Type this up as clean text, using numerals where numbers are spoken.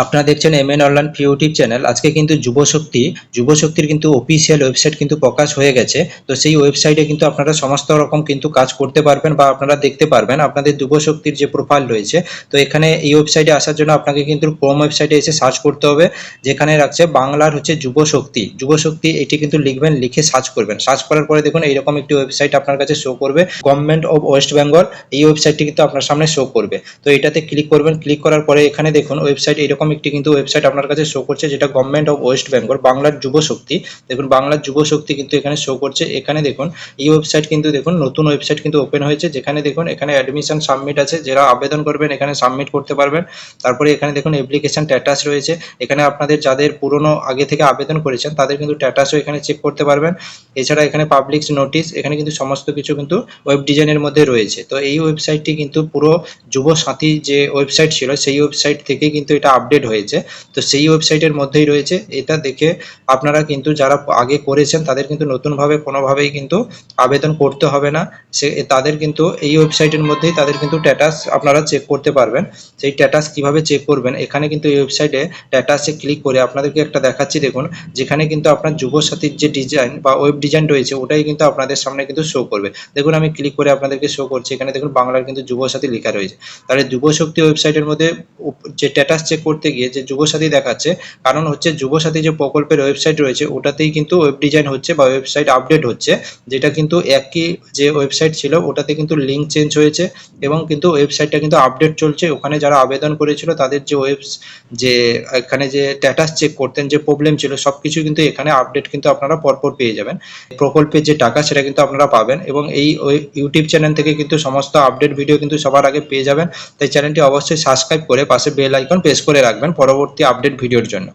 আপনারা দেখছেন MN online YouTube channel. আজকে কিন্তু যুবশক্তির কিন্তু অফিসিয়াল ওয়েবসাইট কিন্তু প্রকাশ হয়ে গেছে। তো সেই ওয়েবসাইটে কিন্তু আপনারা সমস্ত রকম কিন্তু কাজ করতে পারবেন বা আপনারা দেখতে পারবেন আপনাদের যুবশক্তির যে প্রোফাইল রয়েছে। তো এখানে এই ওয়েবসাইটে আসার জন্য আপনাকে কিন্তু ক্রোম ওয়েবসাইটে এসে সার্চ করতে হবে, যেখানে রাখছে বাংলার হচ্ছে যুবশক্তি এটি কিন্তু লিখবেন, লিখে সার্চ করবেন। সার্চ করার পরে দেখুন এইরকম একটি ওয়েবসাইট আপনার কাছে শো করবে, গভর্নমেন্ট অফ ওয়েস্ট বেঙ্গল। এই ওয়েবসাইটটি কিন্তু আপনার সামনে শো করবে। তো এটাতে ক্লিক করবেন। ক্লিক করার পরে এখানে দেখুন ওয়েবসাইট এরকম একটি কিন্তু ওয়েবসাইট আপনার কাছে শো করছে, যেটা গভর্নমেন্ট অফ ওয়েস্ট বেঙ্গল বাংলার যুবশক্তি। দেখুন বাংলার যুবশক্তি কিন্তু এখানে শো করছে। এখানে দেখুন এই ওয়েবসাইট কিন্তু দেখুন নতুন ওয়েবসাইট কিন্তু ওপেন হয়েছে, যেখানে দেখুন এখানে অ্যাডমিশন সাবমিট আছে, যারা আবেদন করবেন এখানে সাবমিট করতে পারবেন। তারপরে এখানে দেখুন অ্যাপ্লিকেশন স্ট্যাটাস রয়েছে, এখানে আপনাদের যাদের পুরনো আগে থেকে আবেদন করেছেন তাদের কিন্তু স্ট্যাটাসও এখানে চেক করতে পারবেন। এছাড়া এখানে পাবলিক নোটিশ, এখানে কিন্তু সমস্ত কিছু কিন্তু ওয়েব ডিজাইনের মধ্যে রয়েছে। তো এই ওয়েবসাইটটি কিন্তু পুরো যুবসাথী যে ওয়েবসাইট ছিল সেই ওয়েবসাইট থেকে কিন্তু এটা আপডেট হয়েছে। তো সেই ওয়েবসাইটের মধ্যেই রয়েছে। এটা দেখে আপনারা কিন্তু যারা আগে করেছেন তাদের কিন্তু নতুনভাবে কোনোভাবেই কিন্তু আবেদন করতে হবে না। তাদের কিন্তু এই ওয়েবসাইটের মধ্যেই তাদের কিন্তু স্ট্যাটাস আপনারা চেক করতে পারবেন। সেই স্ট্যাটাস কিভাবে চেক করবেন, এখানে কিন্তু এই ওয়েবসাইটে স্ট্যাটাসে ক্লিক করে আপনাদেরকে একটা দেখাচ্ছি দেখুন, যেখানে কিন্তু আপনার যুবসাথীর যে ডিজাইন বা ওয়েব ডিজাইন রয়েছে ওটাই কিন্তু আপনাদের সামনে কিন্তু শো করবে। দেখুন আমি ক্লিক করে আপনাদেরকে শো করছি, এখানে দেখুন বাংলার কিন্তু যুবসাথী লেখা রয়েছে। তাহলে যুবশক্তি ওয়েবসাইটের মধ্যে যে স্ট্যাটাস চেক করতে গিয়ে যে যুবসাথী দেখাচ্ছে, কারণ হচ্ছে যুবসাথী যে প্রকল্পের ওয়েবসাইট রয়েছে ওটাতেই কিন্তু ওয়েব ডিজাইন হচ্ছে বা ওয়েবসাইট আপডেট হচ্ছে, যেটা কিন্তু একই যে ওয়েবসাইট ছিল ওটাতে কিন্তু লিঙ্ক চেঞ্জ হয়েছে এবং কিন্তু ওয়েবসাইটটা কিন্তু আপডেট চলছে। ওখানে যারা আবেদন করেছিল তাদের যে এখানে যে স্ট্যাটাস চেক করতেন যে প্রবলেম ছিল সবকিছু কিন্তু এখানে আপডেট কিন্তু আপনারা পরপর পেয়ে যাবেন। প্রকল্পের যে টাকা সেটা কিন্তু আপনারা পাবেন এবং এই ইউটিউব চ্যানেল থেকে কিন্তু সমস্ত আপডেট ভিডিও কিন্তু সবার আগে পেয়ে যাবেন। তাই চ্যানেলটি অবশ্যই সাবস্ক্রাইব করে পাশে বেল আইকন প্রেস করে রাখবেন পরবর্তী আপডেট ভিডিওর জন্য।